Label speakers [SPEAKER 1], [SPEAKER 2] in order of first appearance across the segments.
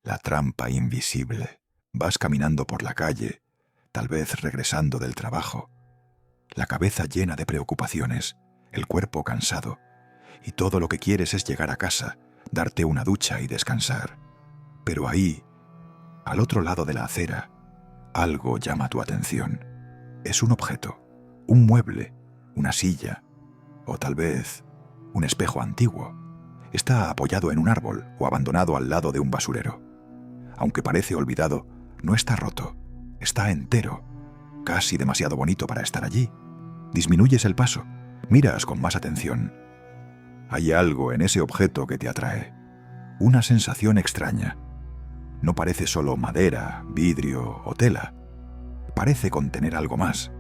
[SPEAKER 1] La trampa invisible. Vas caminando por la calle, tal vez regresando del trabajo, la cabeza llena de preocupaciones, el cuerpo cansado, y todo lo que quieres es llegar a casa, darte una ducha y descansar. Pero ahí, al otro lado de la acera, algo llama tu atención. Es un objeto, un mueble, una silla, o tal vez un espejo antiguo. Está apoyado en un árbol o abandonado al lado de un basurero. Aunque parece olvidado, no está roto, está entero, casi demasiado bonito para estar allí. Disminuyes el paso, miras con más atención. Hay algo en ese objeto que te atrae, una sensación extraña. No parece solo madera, vidrio o tela, parece contener algo más.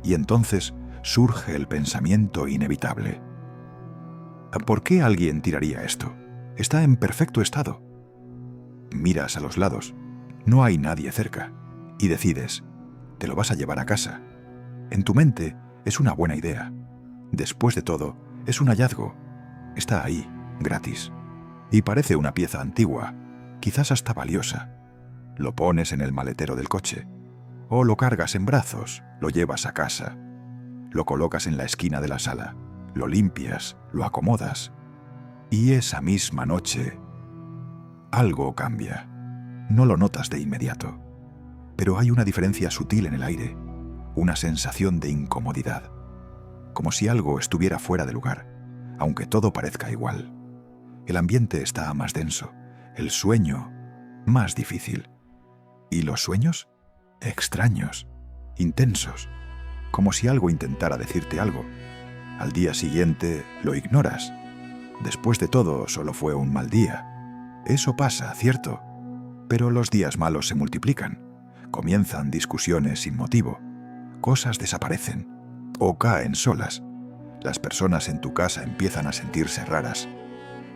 [SPEAKER 1] Y entonces surge el pensamiento inevitable. ¿Por qué alguien tiraría esto? Está en perfecto estado. Miras a los lados, no hay nadie cerca, y decides, te lo vas a llevar a casa. En tu mente es una buena idea. Después de todo, es un hallazgo. Está ahí, gratis. Y parece una pieza antigua, quizás hasta valiosa. Lo pones en el maletero del coche, o lo cargas en brazos, lo llevas a casa. Lo colocas en la esquina de la sala, lo limpias, lo acomodas. Y esa misma noche, algo cambia. No lo notas de inmediato, pero hay una diferencia sutil en el aire, una sensación de incomodidad, como si algo estuviera fuera de lugar, aunque todo parezca igual. El ambiente está más denso, el sueño más difícil. ¿Y los sueños? Extraños, intensos, como si algo intentara decirte algo. Al día siguiente lo ignoras. Después de todo, solo fue un mal día. Eso pasa, cierto, pero los días malos se multiplican. Comienzan discusiones sin motivo. Cosas desaparecen o caen solas. Las personas en tu casa empiezan a sentirse raras.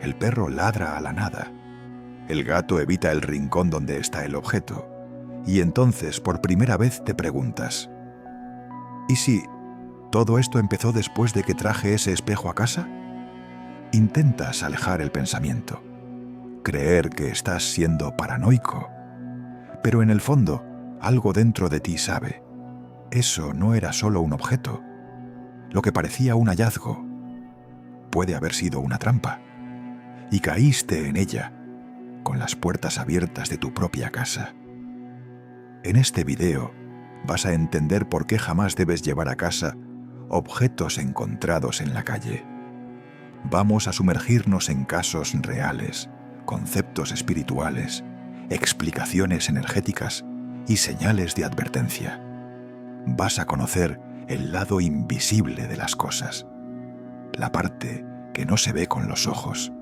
[SPEAKER 1] El perro ladra a la nada. El gato evita el rincón donde está el objeto. Y entonces, por primera vez, te preguntas: ¿y si todo esto empezó después de que traje ese espejo a casa? Intentas alejar el pensamiento, creer que estás siendo paranoico. Pero en el fondo, algo dentro de ti sabe: eso no era solo un objeto. Lo que parecía un hallazgo puede haber sido una trampa. Y caíste en ella, con las puertas abiertas de tu propia casa. En este video vas a entender por qué jamás debes llevar a casa objetos encontrados en la calle. Vamos a sumergirnos en casos reales, conceptos espirituales, explicaciones energéticas y señales de advertencia. Vas a conocer el lado invisible de las cosas, la parte que no se ve con los ojos,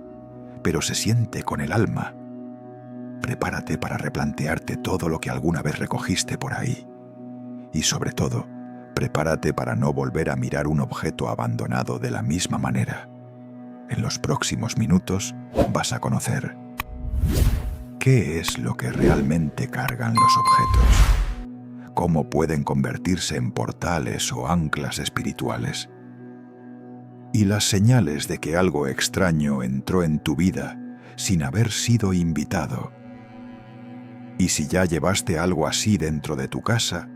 [SPEAKER 1] pero se siente con el alma. Prepárate para replantearte todo lo que alguna vez recogiste por ahí. Y sobre todo, prepárate para no volver a mirar un objeto abandonado de la misma manera. En los próximos minutos vas a conocer qué es lo que realmente cargan los objetos, cómo pueden convertirse en portales o anclas espirituales, y las señales de que algo extraño entró en tu vida sin haber sido invitado. Y si ya llevaste algo así dentro de tu casa,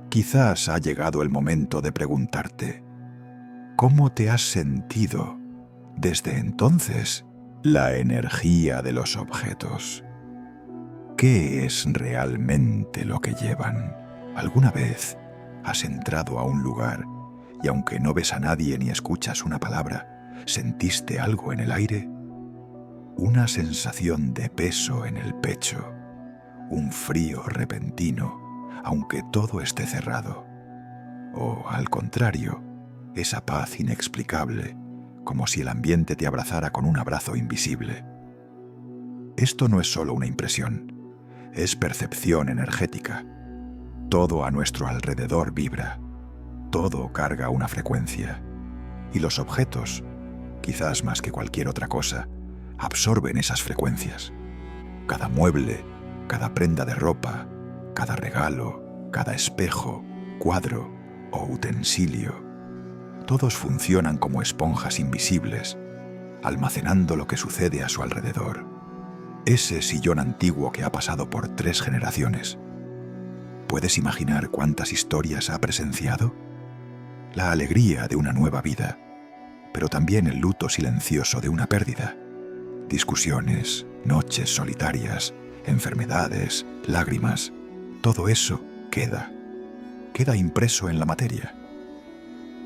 [SPEAKER 1] quizás ha llegado el momento de preguntarte: ¿cómo te has sentido desde entonces? La energía de los objetos. ¿Qué es realmente lo que llevan? ¿Alguna vez has entrado a un lugar y aunque no ves a nadie ni escuchas una palabra, sentiste algo en el aire? Una sensación de peso en el pecho, un frío repentino, aunque todo esté cerrado. O, al contrario, esa paz inexplicable, como si el ambiente te abrazara con un abrazo invisible. Esto no es solo una impresión, es percepción energética. Todo a nuestro alrededor vibra, todo carga una frecuencia. Y los objetos, quizás más que cualquier otra cosa, absorben esas frecuencias. Cada mueble, cada prenda de ropa, cada regalo, cada espejo, cuadro o utensilio, todos funcionan como esponjas invisibles, almacenando lo que sucede a su alrededor. Ese sillón antiguo que ha pasado por 3 generaciones. ¿Puedes imaginar cuántas historias ha presenciado? La alegría de una nueva vida, pero también el luto silencioso de una pérdida. Discusiones, noches solitarias, enfermedades, lágrimas, todo eso queda impreso en la materia.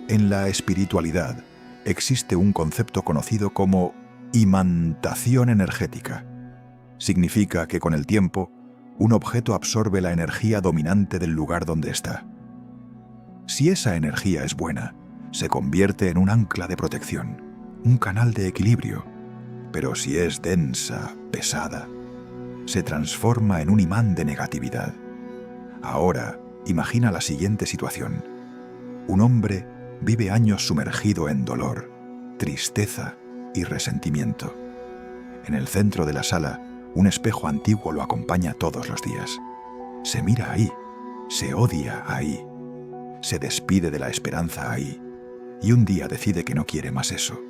[SPEAKER 1] En la espiritualidad existe un concepto conocido como imantación energética. Significa que con el tiempo, un objeto absorbe la energía dominante del lugar donde está. Si esa energía es buena, se convierte en un ancla de protección, un canal de equilibrio. Pero si es densa, pesada, se transforma en un imán de negatividad. Ahora, imagina la siguiente situación. Un hombre vive años sumergido en dolor, tristeza y resentimiento. En el centro de la sala, un espejo antiguo lo acompaña todos los días. Se mira ahí, se odia ahí, se despide de la esperanza ahí, y un día decide que no quiere más eso,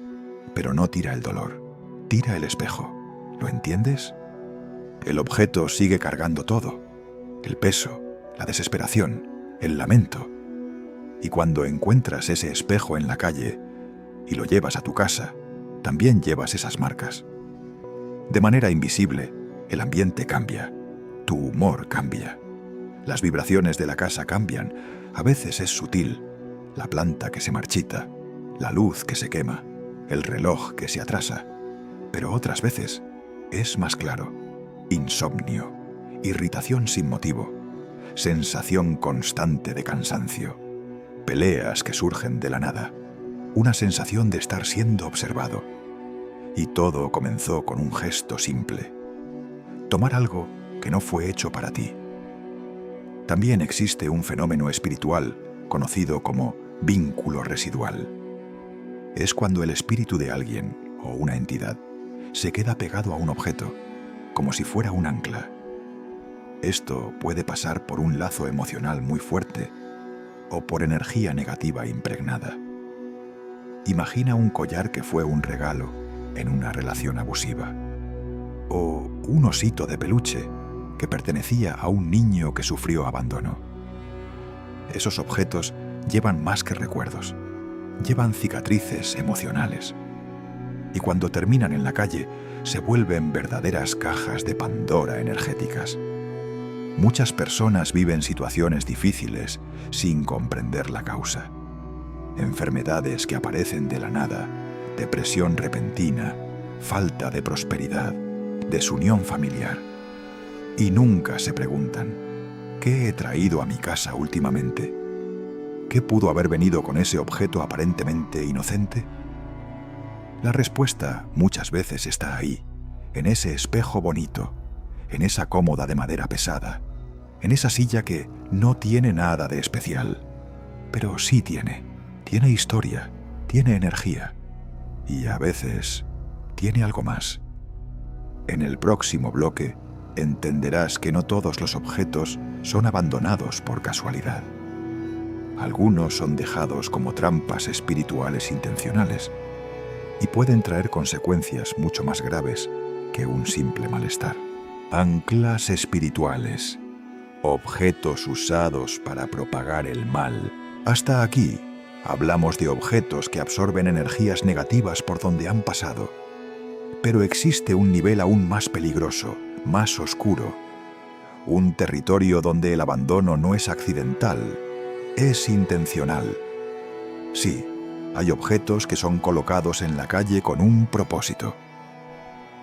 [SPEAKER 1] pero no tira el dolor, tira el espejo. ¿Lo entiendes? El objeto sigue cargando todo, el peso, la desesperación, el lamento. Y cuando encuentras ese espejo en la calle y lo llevas a tu casa, también llevas esas marcas. De manera invisible, el ambiente cambia, tu humor cambia. Las vibraciones de la casa cambian, a veces es sutil, la planta que se marchita, la luz que se quema, el reloj que se atrasa, pero otras veces es más claro. Insomnio, irritación sin motivo, sensación constante de cansancio, peleas que surgen de la nada, una sensación de estar siendo observado. Y todo comenzó con un gesto simple: tomar algo que no fue hecho para ti. También existe un fenómeno espiritual conocido como vínculo residual. Es cuando el espíritu de alguien o una entidad se queda pegado a un objeto, como si fuera un ancla. Esto puede pasar por un lazo emocional muy fuerte o por energía negativa impregnada. Imagina un collar que fue un regalo en una relación abusiva, o un osito de peluche que pertenecía a un niño que sufrió abandono. Esos objetos llevan más que recuerdos, llevan cicatrices emocionales. Y cuando terminan en la calle, se vuelven verdaderas cajas de Pandora energéticas. Muchas personas viven situaciones difíciles sin comprender la causa. Enfermedades que aparecen de la nada, depresión repentina, falta de prosperidad, desunión familiar. Y nunca se preguntan: ¿qué he traído a mi casa últimamente? ¿Qué pudo haber venido con ese objeto aparentemente inocente? La respuesta muchas veces está ahí, en ese espejo bonito, en esa cómoda de madera pesada, en esa silla que no tiene nada de especial, pero sí tiene historia, tiene energía y a veces tiene algo más. En el próximo bloque entenderás que no todos los objetos son abandonados por casualidad. Algunos son dejados como trampas espirituales intencionales y pueden traer consecuencias mucho más graves que un simple malestar. Anclas espirituales, objetos usados para propagar el mal. Hasta aquí hablamos de objetos que absorben energías negativas por donde han pasado. Pero existe un nivel aún más peligroso, más oscuro. Un territorio donde el abandono no es accidental, es intencional. Sí, hay objetos que son colocados en la calle con un propósito.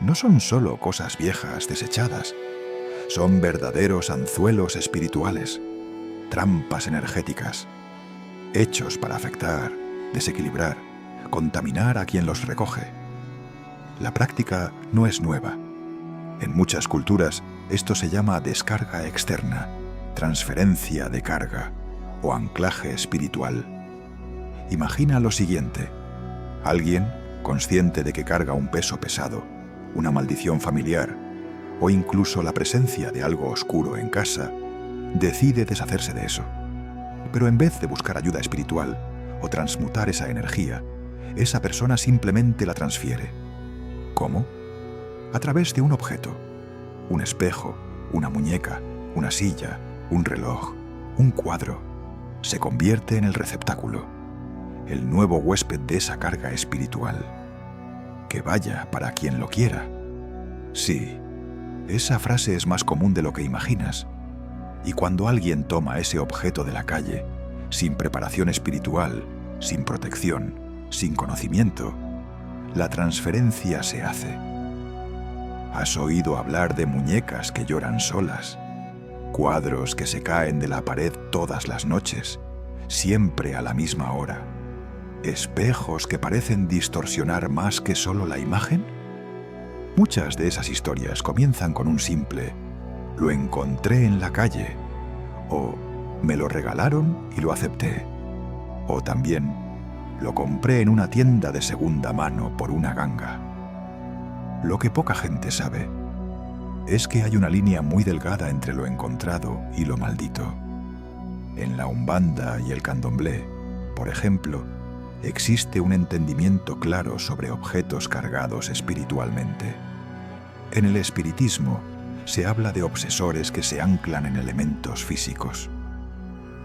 [SPEAKER 1] No son solo cosas viejas desechadas, son verdaderos anzuelos espirituales, trampas energéticas, hechos para afectar, desequilibrar, contaminar a quien los recoge. La práctica no es nueva. En muchas culturas esto se llama descarga externa, transferencia de carga o anclaje espiritual. Imagina lo siguiente: alguien, consciente de que carga un peso pesado, una maldición familiar o incluso la presencia de algo oscuro en casa, decide deshacerse de eso. Pero en vez de buscar ayuda espiritual o transmutar esa energía, esa persona simplemente la transfiere. ¿Cómo? A través de un objeto, un espejo, una muñeca, una silla, un reloj, un cuadro, se convierte en el receptáculo, el nuevo huésped de esa carga espiritual. Que vaya para quien lo quiera. Sí, esa frase es más común de lo que imaginas. Y cuando alguien toma ese objeto de la calle, sin preparación espiritual, sin protección, sin conocimiento, la transferencia se hace. ¿Has oído hablar de muñecas que lloran solas? Cuadros que se caen de la pared todas las noches, siempre a la misma hora. ¿Espejos que parecen distorsionar más que solo la imagen? Muchas de esas historias comienzan con un simple «lo encontré en la calle» o «me lo regalaron y lo acepté» o también «lo compré en una tienda de segunda mano por una ganga». Lo que poca gente sabe es que hay una línea muy delgada entre lo encontrado y lo maldito. En la Umbanda y el Candomblé, por ejemplo, existe un entendimiento claro sobre objetos cargados espiritualmente. En el espiritismo se habla de obsesores que se anclan en elementos físicos.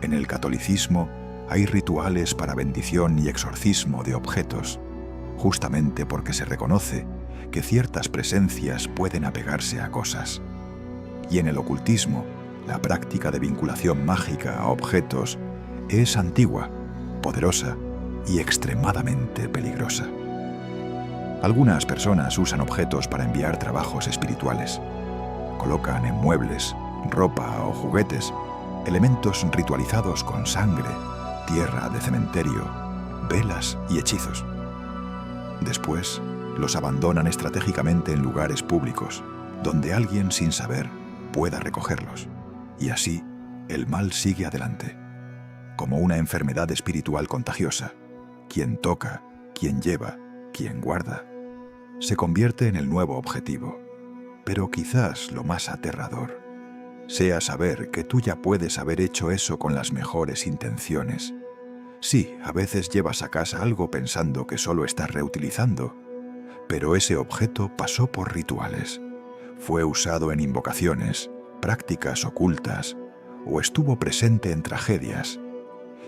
[SPEAKER 1] En el catolicismo hay rituales para bendición y exorcismo de objetos, justamente porque se reconoce que ciertas presencias pueden apegarse a cosas. Y en el ocultismo, la práctica de vinculación mágica a objetos es antigua, poderosa y extremadamente peligrosa. Algunas personas usan objetos para enviar trabajos espirituales. Colocan en muebles, ropa o juguetes elementos ritualizados con sangre, tierra de cementerio, velas y hechizos. Después, los abandonan estratégicamente en lugares públicos, donde alguien sin saber pueda recogerlos. Y así, el mal sigue adelante. Como una enfermedad espiritual contagiosa, quien toca, quien lleva, quien guarda, se convierte en el nuevo objetivo. Pero quizás lo más aterrador sea saber que tú ya puedes haber hecho eso con las mejores intenciones. Sí, a veces llevas a casa algo pensando que solo estás reutilizando, pero ese objeto pasó por rituales, fue usado en invocaciones, prácticas ocultas, o estuvo presente en tragedias,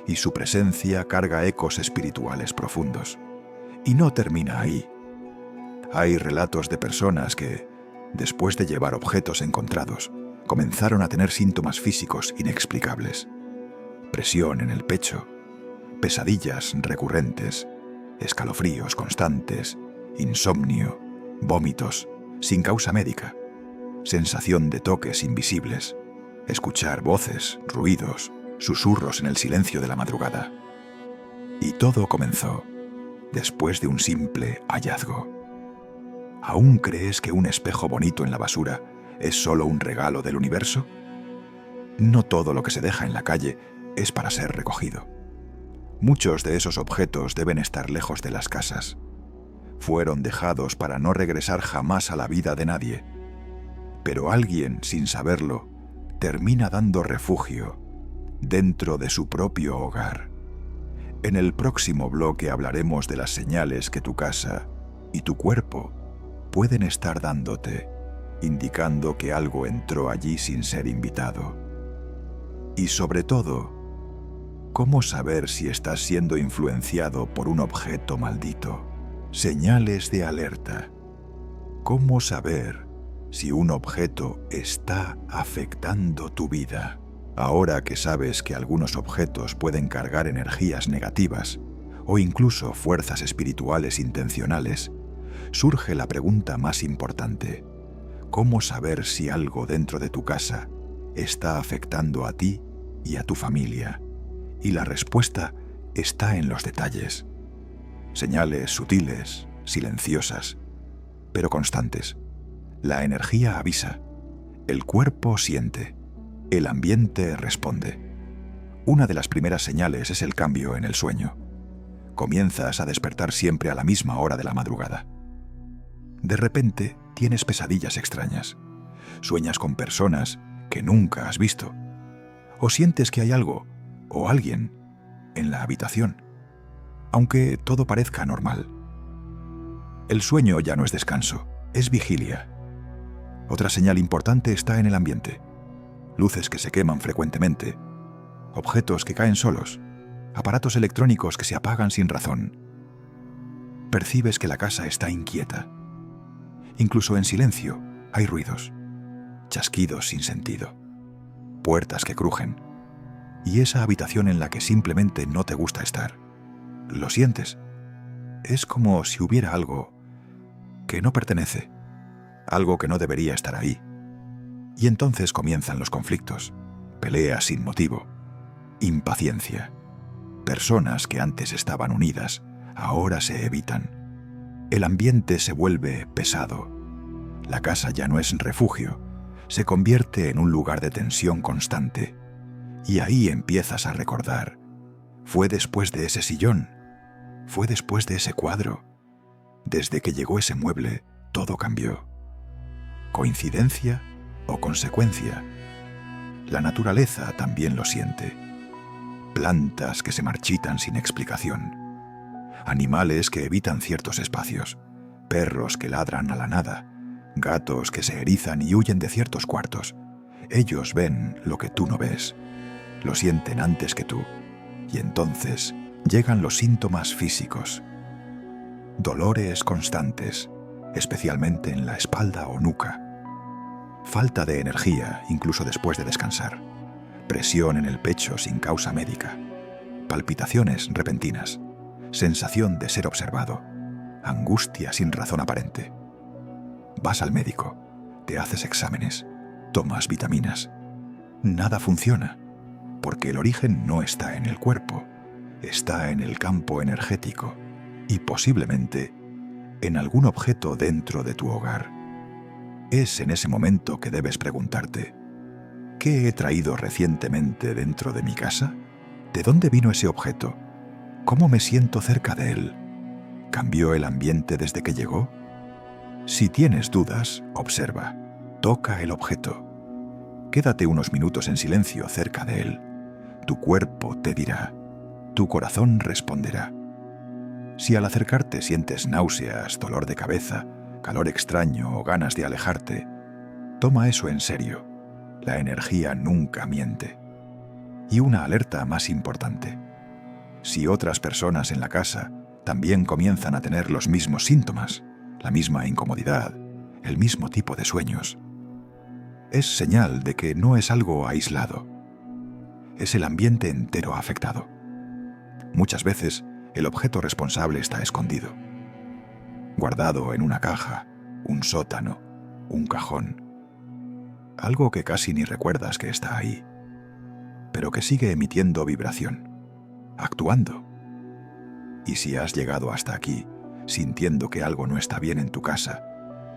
[SPEAKER 1] y su presencia carga ecos espirituales profundos. Y no termina ahí. Hay relatos de personas que, después de llevar objetos encontrados, comenzaron a tener síntomas físicos inexplicables. Presión en el pecho, pesadillas recurrentes, escalofríos constantes, insomnio, vómitos, sin causa médica, sensación de toques invisibles, escuchar voces, ruidos, susurros en el silencio de la madrugada. Y todo comenzó después de un simple hallazgo. ¿Aún crees que un espejo bonito en la basura es solo un regalo del universo? No todo lo que se deja en la calle es para ser recogido. Muchos de esos objetos deben estar lejos de las casas. Fueron dejados para no regresar jamás a la vida de nadie. Pero alguien, sin saberlo, termina dando refugio dentro de su propio hogar. En el próximo bloque hablaremos de las señales que tu casa y tu cuerpo pueden estar dándote, indicando que algo entró allí sin ser invitado. Y sobre todo, ¿cómo saber si estás siendo influenciado por un objeto maldito? Señales de alerta. ¿Cómo saber si un objeto está afectando tu vida? Ahora que sabes que algunos objetos pueden cargar energías negativas o incluso fuerzas espirituales intencionales, surge la pregunta más importante. ¿Cómo saber si algo dentro de tu casa está afectando a ti y a tu familia? Y la respuesta está en los detalles. Señales sutiles, silenciosas, pero constantes. La energía avisa, el cuerpo siente, el ambiente responde. Una de las primeras señales es el cambio en el sueño. Comienzas a despertar siempre a la misma hora de la madrugada. De repente tienes pesadillas extrañas. Sueñas con personas que nunca has visto. O sientes que hay algo o alguien en la habitación, aunque todo parezca normal. El sueño ya no es descanso, es vigilia. Otra señal importante está en el ambiente. Luces que se queman frecuentemente, objetos que caen solos, aparatos electrónicos que se apagan sin razón. Percibes que la casa está inquieta. Incluso en silencio hay ruidos, chasquidos sin sentido, puertas que crujen, y esa habitación en la que simplemente no te gusta estar. Lo sientes. Es como si hubiera algo que no pertenece, algo que no debería estar ahí. Y entonces comienzan los conflictos, peleas sin motivo, impaciencia. Personas que antes estaban unidas, ahora se evitan. El ambiente se vuelve pesado. La casa ya no es refugio, se convierte en un lugar de tensión constante. Y ahí empiezas a recordar. Fue después de ese sillón, fue después de ese cuadro. Desde que llegó ese mueble, todo cambió. ¿Coincidencia o consecuencia? La naturaleza también lo siente. Plantas que se marchitan sin explicación. Animales que evitan ciertos espacios. Perros que ladran a la nada. Gatos que se erizan y huyen de ciertos cuartos. Ellos ven lo que tú no ves. Lo sienten antes que tú. Y entonces llegan los síntomas físicos. Dolores constantes, especialmente en la espalda o nuca. Falta de energía, incluso después de descansar. Presión en el pecho sin causa médica. Palpitaciones repentinas. Sensación de ser observado. Angustia sin razón aparente. Vas al médico, te haces exámenes, tomas vitaminas. Nada funciona, porque el origen no está en el cuerpo, está en el campo energético y posiblemente en algún objeto dentro de tu hogar. Es en ese momento que debes preguntarte, ¿qué he traído recientemente dentro de mi casa? ¿De dónde vino ese objeto? ¿Cómo me siento cerca de él? ¿Cambió el ambiente desde que llegó? Si tienes dudas, observa, toca el objeto. Quédate unos minutos en silencio cerca de él. Tu cuerpo te dirá, tu corazón responderá. Si al acercarte sientes náuseas, dolor de cabeza, calor extraño o ganas de alejarte, toma eso en serio. La energía nunca miente. Y una alerta más importante. Si otras personas en la casa también comienzan a tener los mismos síntomas, la misma incomodidad, el mismo tipo de sueños, es señal de que no es algo aislado. Es el ambiente entero afectado. Muchas veces, el objeto responsable está escondido, guardado en una caja, un sótano, un cajón. Algo que casi ni recuerdas que está ahí, pero que sigue emitiendo vibración, actuando. Y si has llegado hasta aquí, sintiendo que algo no está bien en tu casa,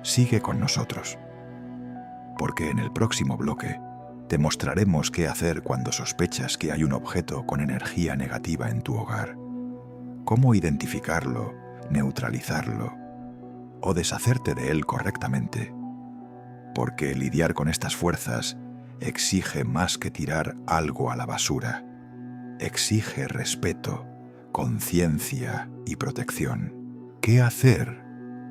[SPEAKER 1] sigue con nosotros. Porque en el próximo bloque te mostraremos qué hacer cuando sospechas que hay un objeto con energía negativa en tu hogar. Cómo identificarlo, neutralizarlo o deshacerte de él correctamente. Porque lidiar con estas fuerzas exige más que tirar algo a la basura. Exige respeto, conciencia y protección. ¿Qué hacer?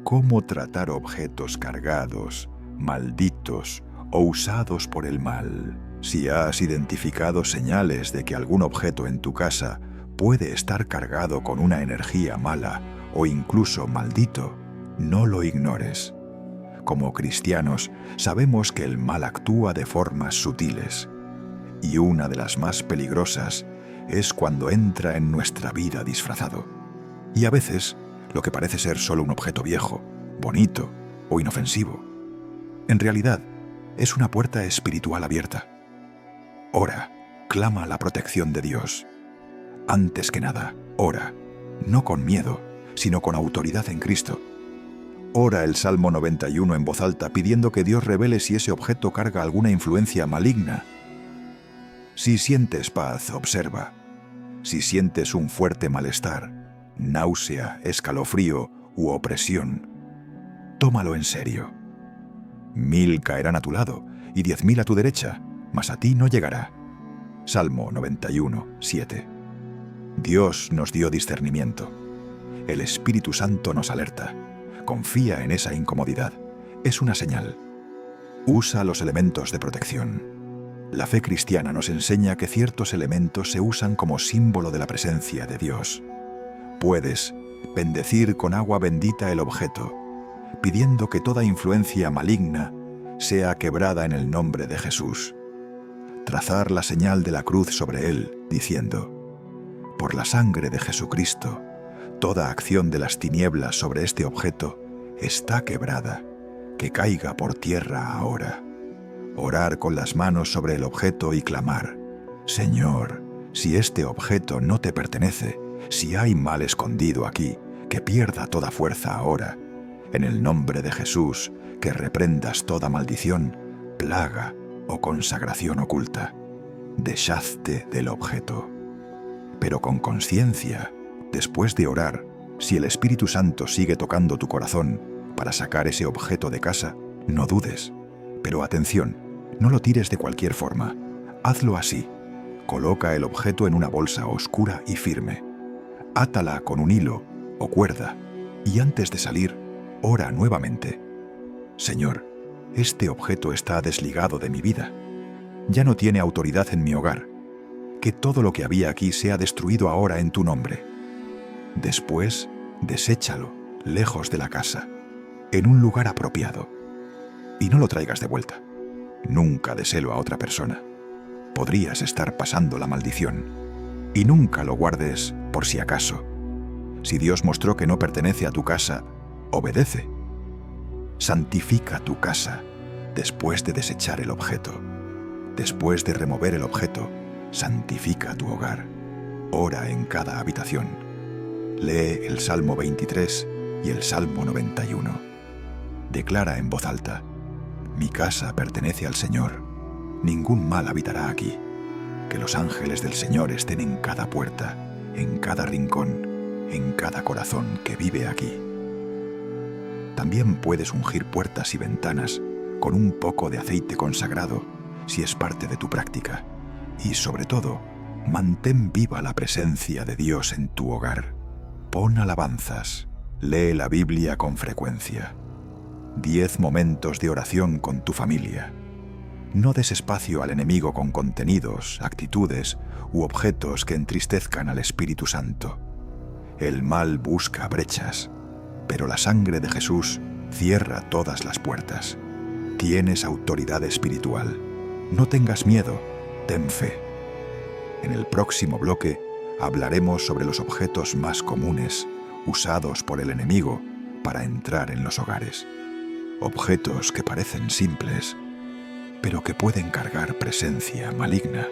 [SPEAKER 1] ¿Cómo tratar objetos cargados, malditos o usados por el mal? Si has identificado señales de que algún objeto en tu casa puede estar cargado con una energía mala o incluso maldito, no lo ignores. Como cristianos, sabemos que el mal actúa de formas sutiles, y una de las más peligrosas es cuando entra en nuestra vida disfrazado. Y a veces, lo que parece ser solo un objeto viejo, bonito o inofensivo, en realidad es una puerta espiritual abierta. Ora, clama la protección de Dios. Antes que nada, ora, no con miedo, sino con autoridad en Cristo. Ora el Salmo 91 en voz alta pidiendo que Dios revele si ese objeto carga alguna influencia maligna. Si sientes paz, observa. Si sientes un fuerte malestar, náusea, escalofrío u opresión, tómalo en serio. 1000 caerán a tu lado y 10.000 a tu derecha, mas a ti no llegará. Salmo 91, 7. Dios nos dio discernimiento. El Espíritu Santo nos alerta. Confía en esa incomodidad. Es una señal. Usa los elementos de protección. La fe cristiana nos enseña que ciertos elementos se usan como símbolo de la presencia de Dios. Puedes bendecir con agua bendita el objeto, pidiendo que toda influencia maligna sea quebrada en el nombre de Jesús. Trazar la señal de la cruz sobre él, diciendo: por la sangre de Jesucristo, toda acción de las tinieblas sobre este objeto está quebrada, que caiga por tierra ahora. Orar con las manos sobre el objeto y clamar: Señor, si este objeto no te pertenece, si hay mal escondido aquí, que pierda toda fuerza ahora. En el nombre de Jesús, que reprendas toda maldición, plaga o consagración oculta. Deshazte del objeto. Pero con conciencia, después de orar, si el Espíritu Santo sigue tocando tu corazón para sacar ese objeto de casa, no dudes. Pero atención, no lo tires de cualquier forma. Hazlo así. Coloca el objeto en una bolsa oscura y firme. Átala con un hilo o cuerda y antes de salir, ora nuevamente: Señor, este objeto está desligado de mi vida. Ya no tiene autoridad en mi hogar. Que todo lo que había aquí sea destruido ahora en tu nombre. Después, deséchalo lejos de la casa, en un lugar apropiado. Y no lo traigas de vuelta. Nunca déselo a otra persona. Podrías estar pasando la maldición. Y nunca lo guardes por si acaso. Si Dios mostró que no pertenece a tu casa, obedece. Santifica tu casa después de desechar el objeto. Después de remover el objeto, santifica tu hogar. Ora en cada habitación. Lee el Salmo 23 y el Salmo 91. Declara en voz alta: mi casa pertenece al Señor. Ningún mal habitará aquí. Que los ángeles del Señor estén en cada puerta, en cada rincón, en cada corazón que vive aquí. También puedes ungir puertas y ventanas con un poco de aceite consagrado, si es parte de tu práctica. Y sobre todo, mantén viva la presencia de Dios en tu hogar. Pon alabanzas, lee la Biblia con frecuencia. 10 momentos de oración con tu familia. No des espacio al enemigo con contenidos, actitudes u objetos que entristezcan al Espíritu Santo. El mal busca brechas, pero la sangre de Jesús cierra todas las puertas. Tienes autoridad espiritual. No tengas miedo, ten fe. En el próximo bloque hablaremos sobre los objetos más comunes usados por el enemigo para entrar en los hogares. Objetos que parecen simples, pero que pueden cargar presencia maligna.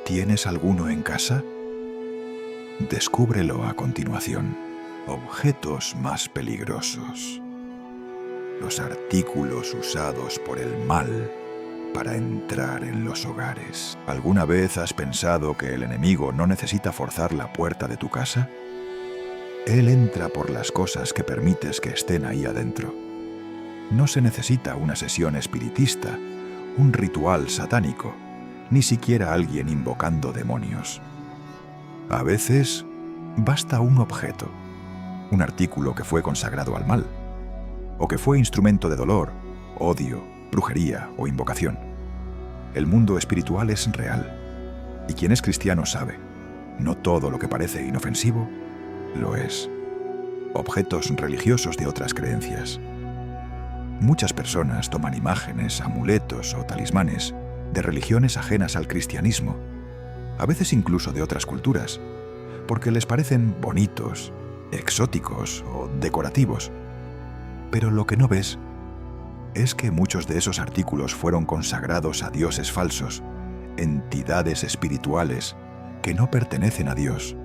[SPEAKER 1] ¿Tienes alguno en casa? Descúbrelo a continuación. Objetos más peligrosos. Los artículos usados por el mal para entrar en los hogares. ¿Alguna vez has pensado que el enemigo no necesita forzar la puerta de tu casa? Él entra por las cosas que permites que estén ahí adentro. No se necesita una sesión espiritista, un ritual satánico, ni siquiera alguien invocando demonios. A veces basta un objeto, un artículo que fue consagrado al mal, o que fue instrumento de dolor, odio, brujería o invocación. El mundo espiritual es real, y quien es cristiano sabe, no todo lo que parece inofensivo lo es. Objetos religiosos de otras creencias. Muchas personas toman imágenes, amuletos o talismanes de religiones ajenas al cristianismo, a veces incluso de otras culturas, porque les parecen bonitos, exóticos o decorativos. Pero lo que no ves es que muchos de esos artículos fueron consagrados a dioses falsos, entidades espirituales que no pertenecen a Dios.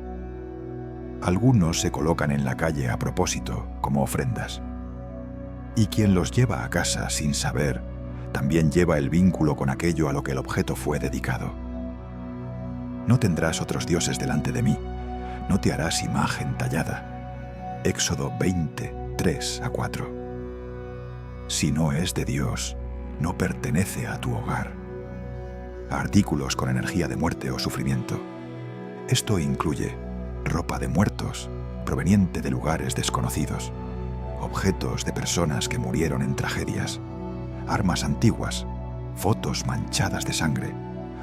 [SPEAKER 1] Algunos se colocan en la calle a propósito, como ofrendas. Y quien los lleva a casa sin saber, también lleva el vínculo con aquello a lo que el objeto fue dedicado. No tendrás otros dioses delante de mí, no te harás imagen tallada. Éxodo 20, 3-4. Si no es de Dios, no pertenece a tu hogar. Artículos con energía de muerte o sufrimiento. Esto incluye ropa de muertos, proveniente de lugares desconocidos, objetos de personas que murieron en tragedias, armas antiguas, fotos manchadas de sangre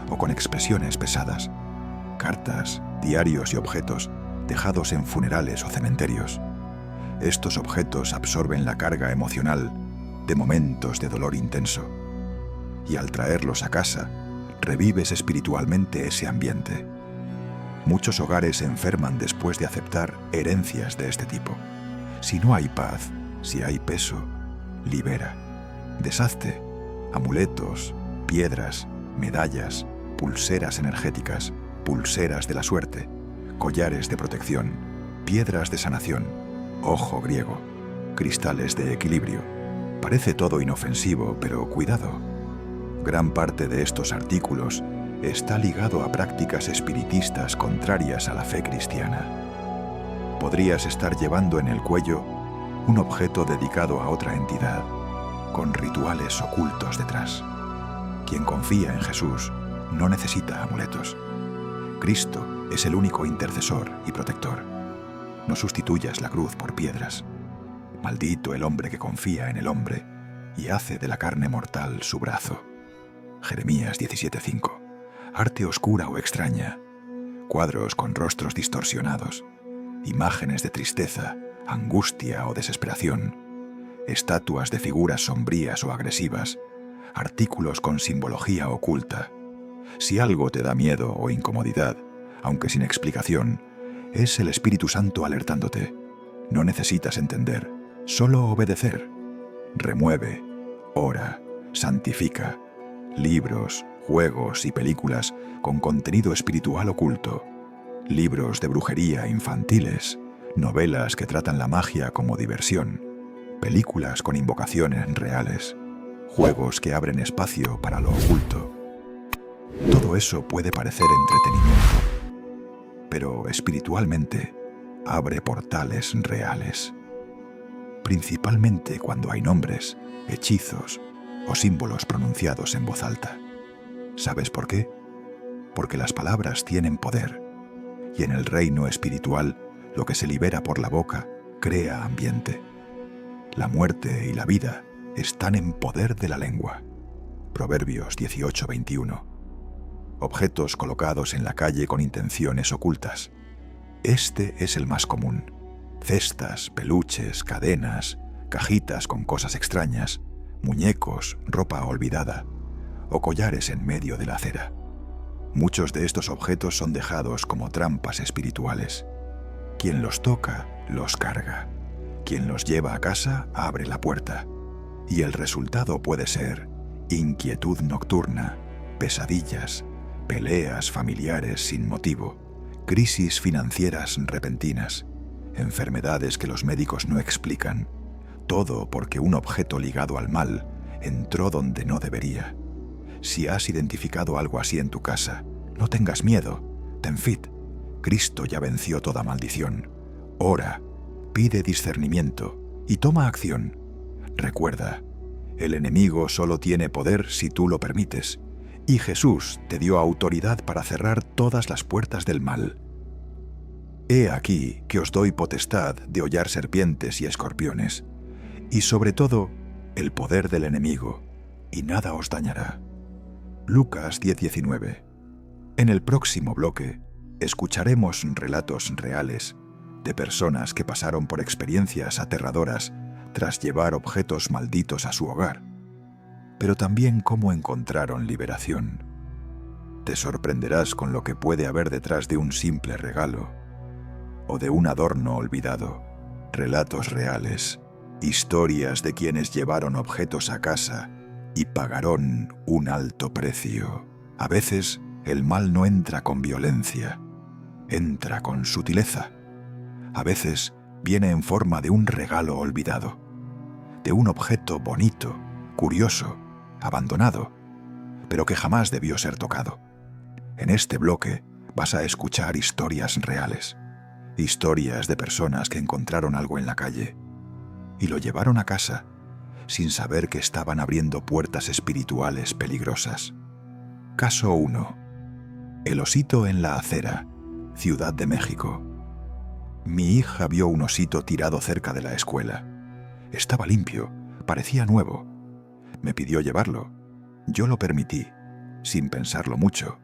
[SPEAKER 1] o con expresiones pesadas, cartas, diarios y objetos dejados en funerales o cementerios. Estos objetos absorben la carga emocional de momentos de dolor intenso, y al traerlos a casa, revives espiritualmente ese ambiente. Muchos hogares se enferman después de aceptar herencias de este tipo. Si no hay paz, si hay peso, libera. Deshazte amuletos, piedras, medallas, pulseras energéticas, pulseras de la suerte, collares de protección, piedras de sanación, ojo griego, cristales de equilibrio. Parece todo inofensivo, pero cuidado. Gran parte de estos artículos está ligado a prácticas espiritistas contrarias a la fe cristiana. Podrías estar llevando en el cuello un objeto dedicado a otra entidad, con rituales ocultos detrás. Quien confía en Jesús no necesita amuletos. Cristo es el único intercesor y protector. No sustituyas la cruz por piedras. Maldito el hombre que confía en el hombre y hace de la carne mortal su brazo. Jeremías 17:5. Arte oscura o extraña, cuadros con rostros distorsionados, imágenes de tristeza, angustia o desesperación, estatuas de figuras sombrías o agresivas, artículos con simbología oculta. Si algo te da miedo o incomodidad, aunque sin explicación, es el Espíritu Santo alertándote. No necesitas entender, solo obedecer. Remueve, ora, santifica. Libros, juegos y películas con contenido espiritual oculto. Libros de brujería infantiles, novelas que tratan la magia como diversión, películas con invocaciones reales, juegos que abren espacio para lo oculto. Todo eso puede parecer entretenimiento, pero espiritualmente abre portales reales. Principalmente cuando hay nombres, hechizos o símbolos pronunciados en voz alta. ¿Sabes por qué? Porque las palabras tienen poder, y en el reino espiritual lo que se libera por la boca crea ambiente. La muerte y la vida están en poder de la lengua. Proverbios 18:21. Objetos colocados en la calle con intenciones ocultas. Este es el más común. Cestas, peluches, cadenas, cajitas con cosas extrañas, muñecos, ropa olvidada o collares en medio de la acera. Muchos de estos objetos son dejados como trampas espirituales. Quien los toca, los carga. Quien los lleva a casa, abre la puerta. Y el resultado puede ser inquietud nocturna, pesadillas, peleas familiares sin motivo, crisis financieras repentinas, enfermedades que los médicos no explican. Todo porque un objeto ligado al mal entró donde no debería. Si has identificado algo así en tu casa, no tengas miedo. Ten fit. Cristo ya venció toda maldición. Ora, pide discernimiento y toma acción. Recuerda, el enemigo solo tiene poder si tú lo permites, y Jesús te dio autoridad para cerrar todas las puertas del mal. He aquí que os doy potestad de hollar serpientes y escorpiones, y sobre todo, el poder del enemigo, y nada os dañará. Lucas 10:19. En el próximo bloque, escucharemos relatos reales de personas que pasaron por experiencias aterradoras tras llevar objetos malditos a su hogar, pero también cómo encontraron liberación. Te sorprenderás con lo que puede haber detrás de un simple regalo o de un adorno olvidado. Relatos reales, historias de quienes llevaron objetos a casa y pagaron un alto precio. A veces, el mal no entra con violencia, entra con sutileza. A veces, viene en forma de un regalo olvidado, de un objeto bonito, curioso, abandonado, pero que jamás debió ser tocado. En este bloque vas a escuchar historias reales, historias de personas que encontraron algo en la calle y lo llevaron a casa sin saber que estaban abriendo puertas espirituales peligrosas. Caso 1. El osito en la acera, Ciudad de México. Mi hija vio un osito tirado cerca de la escuela. Estaba limpio, parecía nuevo, Me pidió llevarlo. Yo lo permití, sin pensarlo mucho.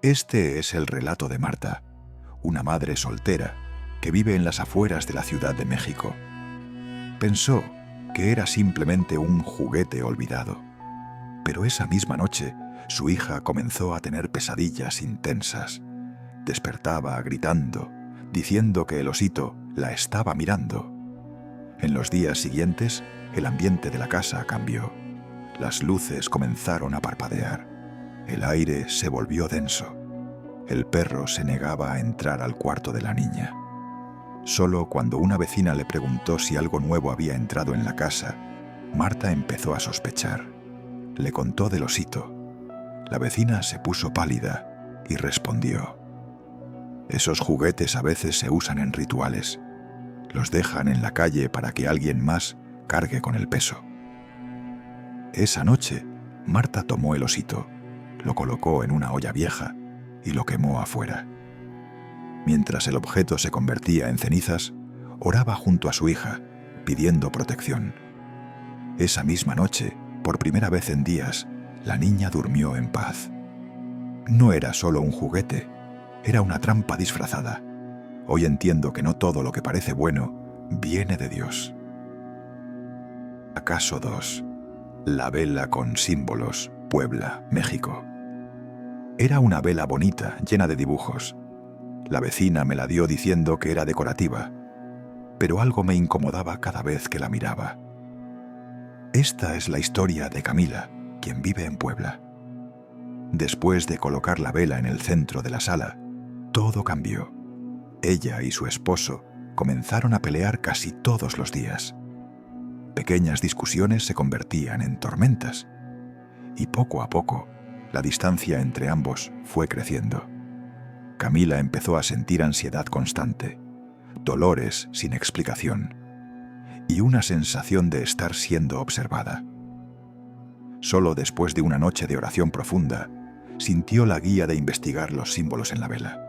[SPEAKER 1] Este es el relato de Marta, una madre soltera que vive en las afueras de la Ciudad de México. Pensó que era simplemente un juguete olvidado, pero esa misma noche su hija comenzó a tener pesadillas intensas. Despertaba gritando, diciendo que el osito la estaba mirando. En los días siguientes, el ambiente de la casa cambió. Las luces comenzaron a parpadear. El aire se volvió denso. El perro se negaba a entrar al cuarto de la niña. Solo cuando una vecina le preguntó si algo nuevo había entrado en la casa, Marta empezó a sospechar. Le contó del osito. La vecina se puso pálida y respondió: «Esos juguetes a veces se usan en rituales. Los dejan en la calle para que alguien más cargue con el peso». Esa noche, Marta tomó el osito, lo colocó en una olla vieja y lo quemó afuera. Mientras el objeto se convertía en cenizas, oraba junto a su hija, pidiendo protección. Esa misma noche, por primera vez en días, la niña durmió en paz. No era solo un juguete, era una trampa disfrazada. Hoy entiendo que no todo lo que parece bueno viene de Dios. Acaso 2. La vela con símbolos, Puebla, México. Era una vela bonita, llena de dibujos. La vecina me la dio diciendo que era decorativa, pero algo me incomodaba cada vez que la miraba. Esta es la historia de Camila, quien vive en Puebla. Después de colocar la vela en el centro de la sala, todo cambió. Ella y su esposo comenzaron a pelear casi todos los días. Pequeñas discusiones se convertían en tormentas, y poco a poco la distancia entre ambos fue creciendo. Camila empezó a sentir ansiedad constante, dolores sin explicación y una sensación de estar siendo observada. Solo después de una noche de oración profunda, sintió la guía de investigar los símbolos en la vela.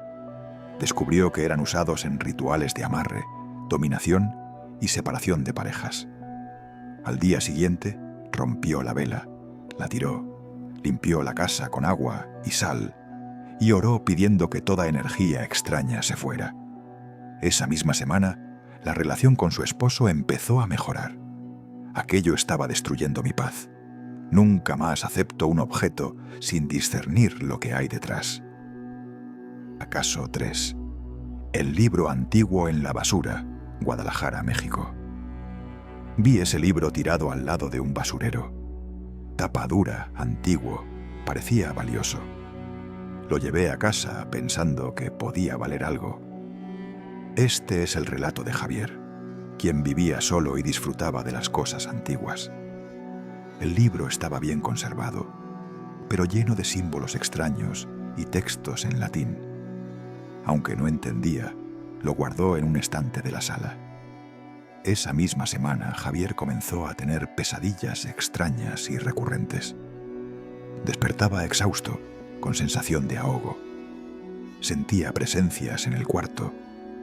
[SPEAKER 1] Descubrió que eran usados en rituales de amarre, dominación y separación de parejas. Al día siguiente, rompió la vela, la tiró, limpió la casa con agua y sal y oró pidiendo que toda energía extraña se fuera. Esa misma semana, la relación con su esposo empezó a mejorar. Aquello estaba destruyendo mi paz. Nunca más acepto un objeto sin discernir lo que hay detrás. Acaso 3. El libro antiguo en la basura, Guadalajara, México. Vi ese libro tirado al lado de un basurero. Tapa dura, antiguo, parecía valioso. Lo llevé a casa pensando que podía valer algo. Este es el relato de Javier, quien vivía solo y disfrutaba de las cosas antiguas. El libro estaba bien conservado, pero lleno de símbolos extraños y textos en latín. Aunque no entendía, lo guardó en un estante de la sala. Esa misma semana, Javier comenzó a tener pesadillas extrañas y recurrentes. Despertaba exhausto, con sensación de ahogo. Sentía presencias en el cuarto,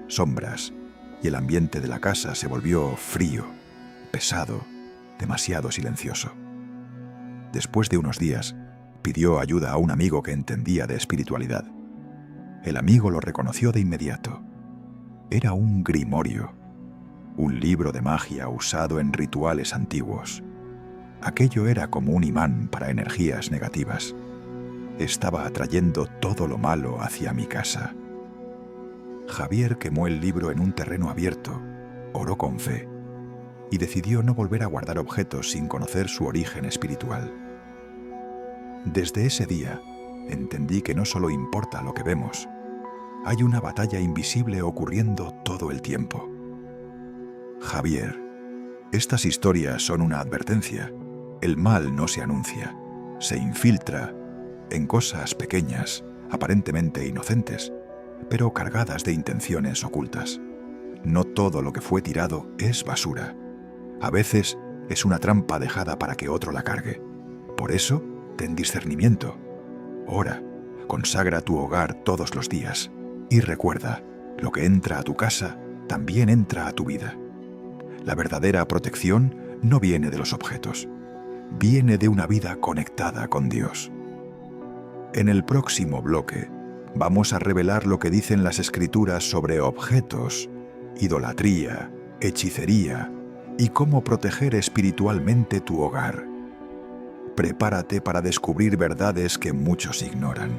[SPEAKER 1] sombras, y el ambiente de la casa se volvió frío, pesado, demasiado silencioso. Después de unos días, pidió ayuda a un amigo que entendía de espiritualidad. El amigo lo reconoció de inmediato. Era un grimorio, un libro de magia usado en rituales antiguos. Aquello era como un imán para energías negativas. Estaba atrayendo todo lo malo hacia mi casa. Javier quemó el libro en un terreno abierto, oró con fe y decidió no volver a guardar objetos sin conocer su origen espiritual. Desde ese día, entendí que no solo importa lo que vemos, hay una batalla invisible ocurriendo todo el tiempo. Javier, estas historias son una advertencia. El mal no se anuncia, se infiltra en cosas pequeñas, aparentemente inocentes, pero cargadas de intenciones ocultas. No todo lo que fue tirado es basura. A veces es una trampa dejada para que otro la cargue. Por eso, ten discernimiento. Ora, consagra tu hogar todos los días y recuerda, lo que entra a tu casa también entra a tu vida. La verdadera protección no viene de los objetos, viene de una vida conectada con Dios. En el próximo bloque vamos a revelar lo que dicen las Escrituras sobre objetos, idolatría, hechicería y cómo proteger espiritualmente tu hogar. Prepárate para descubrir verdades que muchos ignoran,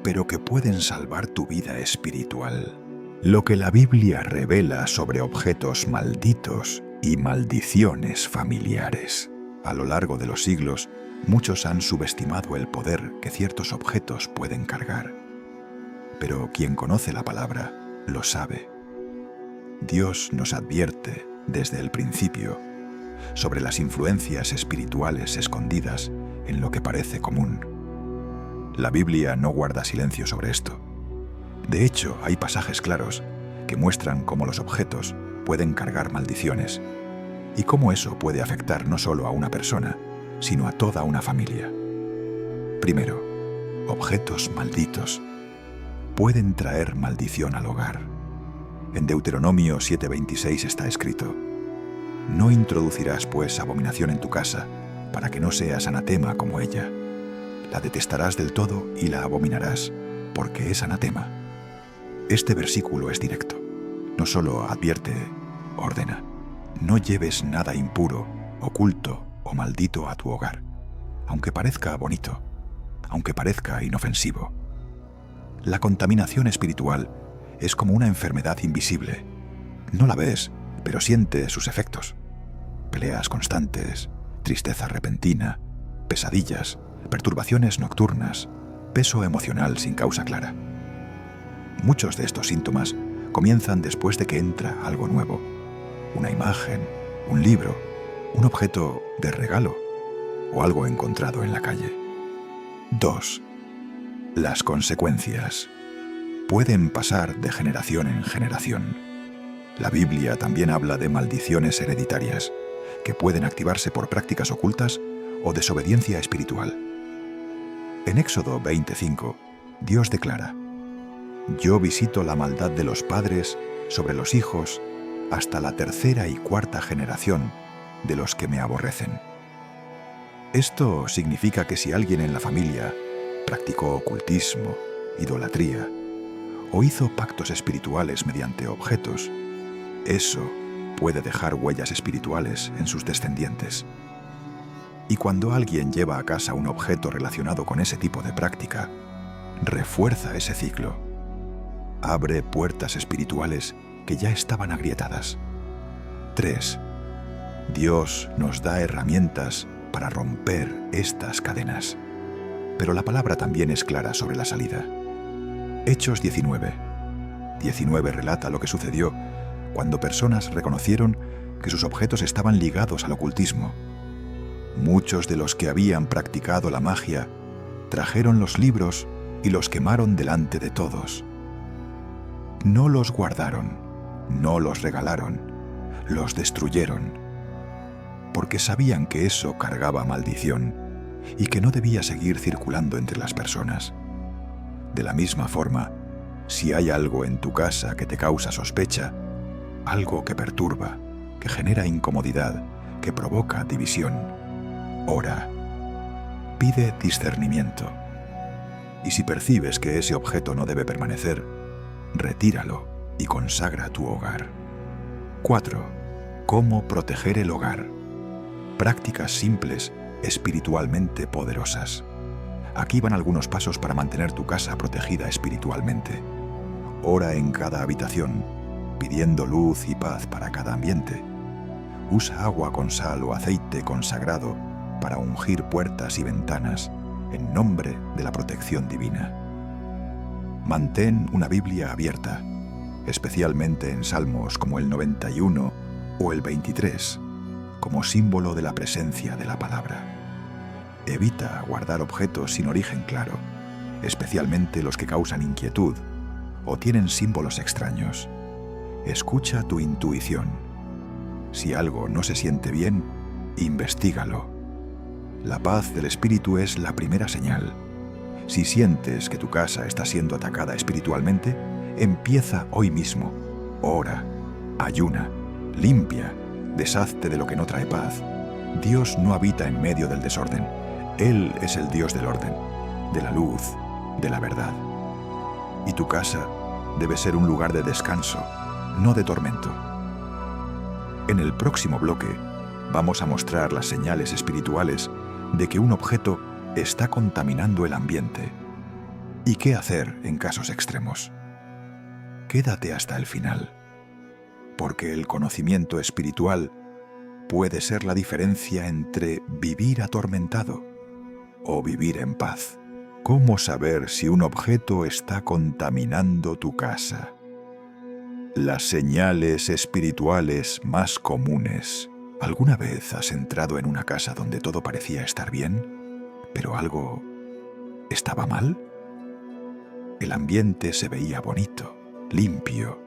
[SPEAKER 1] pero que pueden salvar tu vida espiritual. Lo que la Biblia revela sobre objetos malditos y maldiciones familiares. A lo largo de los siglos, muchos han subestimado el poder que ciertos objetos pueden cargar. Pero quien conoce la palabra, lo sabe. Dios nos advierte, desde el principio, sobre las influencias espirituales escondidas en lo que parece común. La Biblia no guarda silencio sobre esto. De hecho, hay pasajes claros que muestran cómo los objetos pueden cargar maldiciones y cómo eso puede afectar no solo a una persona, sino a toda una familia. Primero, objetos malditos pueden traer maldición al hogar. En Deuteronomio 7:26 está escrito: «No introducirás, pues, abominación en tu casa, para que no seas anatema como ella. La detestarás del todo y la abominarás, porque es anatema». Este versículo es directo. No solo advierte, ordena: no lleves nada impuro, oculto o maldito a tu hogar, aunque parezca bonito, aunque parezca inofensivo. La contaminación espiritual es como una enfermedad invisible. No la ves, pero sientes sus efectos. Peleas constantes, tristeza repentina, pesadillas, perturbaciones nocturnas, peso emocional sin causa clara. Muchos de estos síntomas comienzan después de que entra algo nuevo. Una imagen, un libro, un objeto de regalo o algo encontrado en la calle. 2. Las consecuencias pueden pasar de generación en generación. La Biblia también habla de maldiciones hereditarias que pueden activarse por prácticas ocultas o desobediencia espiritual. En Éxodo 20:5, Dios declara: «Yo visito la maldad de los padres sobre los hijos hasta la tercera y cuarta generación de los que me aborrecen». Esto significa que si alguien en la familia practicó ocultismo, idolatría o hizo pactos espirituales mediante objetos, eso puede dejar huellas espirituales en sus descendientes. Y cuando alguien lleva a casa un objeto relacionado con ese tipo de práctica, refuerza ese ciclo. Abre puertas espirituales que ya estaban agrietadas. 3. Dios nos da herramientas para romper estas cadenas. Pero la palabra también es clara sobre la salida. Hechos 19 relata lo que sucedió cuando personas reconocieron que sus objetos estaban ligados al ocultismo. Muchos de los que habían practicado la magia trajeron los libros y los quemaron delante de todos. No los guardaron, no los regalaron, los destruyeron, porque sabían que eso cargaba maldición y que no debía seguir circulando entre las personas. De la misma forma, si hay algo en tu casa que te causa sospecha, algo que perturba, que genera incomodidad, que provoca división, ora, pide discernimiento. Y si percibes que ese objeto no debe permanecer, retíralo y consagra tu hogar. 4. ¿Cómo proteger el hogar? Prácticas simples, espiritualmente poderosas. Aquí van algunos pasos para mantener tu casa protegida espiritualmente. Ora en cada habitación, pidiendo luz y paz para cada ambiente. Usa agua con sal o aceite consagrado para ungir puertas y ventanas en nombre de la protección divina. Mantén una Biblia abierta, especialmente en salmos como el 91 o el 23, como símbolo de la presencia de la palabra. Evita guardar objetos sin origen claro, especialmente los que causan inquietud o tienen símbolos extraños. Escucha tu intuición. Si algo no se siente bien, investígalo. La paz del espíritu es la primera señal. Si sientes que tu casa está siendo atacada espiritualmente, empieza hoy mismo. Ora, ayuna, limpia, deshazte de lo que no trae paz, Dios no habita en medio del desorden. Él es el Dios del orden, de la luz, de la verdad. Y tu casa debe ser un lugar de descanso, no de tormento. En el próximo bloque vamos a mostrar las señales espirituales de que un objeto está contaminando el ambiente y qué hacer en casos extremos. Quédate hasta el final, porque el conocimiento espiritual puede ser la diferencia entre vivir atormentado o vivir en paz. ¿Cómo saber si un objeto está contaminando tu casa? Las señales espirituales más comunes. ¿Alguna vez has entrado en una casa donde todo parecía estar bien, pero algo estaba mal? El ambiente se veía bonito, limpio,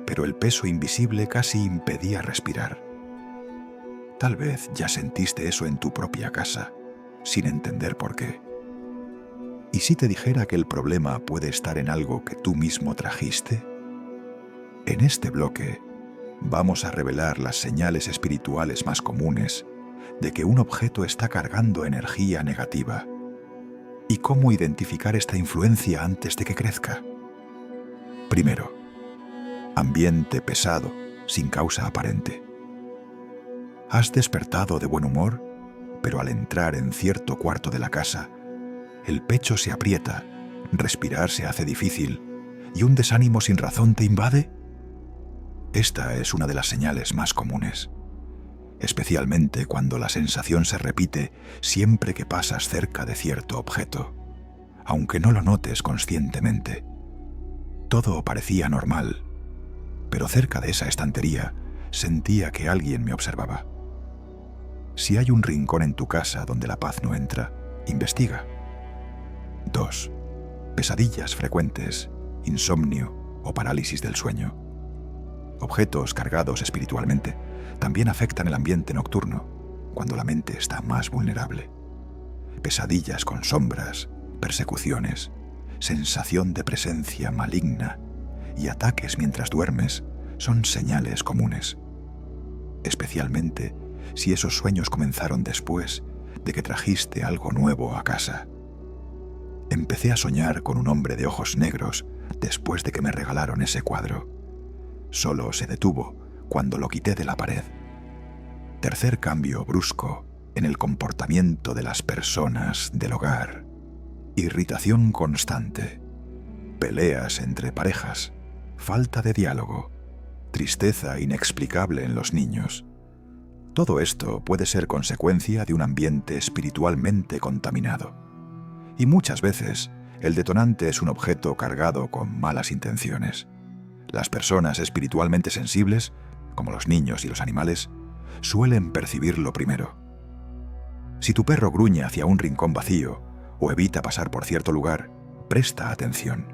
[SPEAKER 1] pero el peso invisible casi impedía respirar. Tal vez ya sentiste eso en tu propia casa, sin entender por qué. ¿Y si te dijera que el problema puede estar en algo que tú mismo trajiste? En este bloque vamos a revelar las señales espirituales más comunes de que un objeto está cargando energía negativa y cómo identificar esta influencia antes de que crezca. Primero, ambiente pesado, sin causa aparente. Has despertado de buen humor, pero al entrar en cierto cuarto de la casa, el pecho se aprieta, respirar se hace difícil y un desánimo sin razón te invade. Esta es una de las señales más comunes, especialmente cuando la sensación se repite siempre que pasas cerca de cierto objeto, aunque no lo notes conscientemente. Todo parecía normal, pero cerca de esa estantería sentía que alguien me observaba. Si hay un rincón en tu casa donde la paz no entra, investiga. 2. Pesadillas frecuentes, insomnio o parálisis del sueño. Objetos cargados espiritualmente también afectan el ambiente nocturno, cuando la mente está más vulnerable. Pesadillas con sombras, persecuciones, sensación de presencia maligna y ataques mientras duermes son señales comunes. Especialmente si esos sueños comenzaron después de que trajiste algo nuevo a casa. Empecé a soñar con un hombre de ojos negros después de que me regalaron ese cuadro. Solo se detuvo cuando lo quité de la pared. Tercer cambio brusco en el comportamiento de las personas del hogar. Irritación constante, peleas entre parejas, falta de diálogo, tristeza inexplicable en los niños. Todo esto puede ser consecuencia de un ambiente espiritualmente contaminado. Y muchas veces, el detonante es un objeto cargado con malas intenciones. Las personas espiritualmente sensibles, como los niños y los animales, suelen percibirlo primero. Si tu perro gruñe hacia un rincón vacío o evita pasar por cierto lugar, presta atención.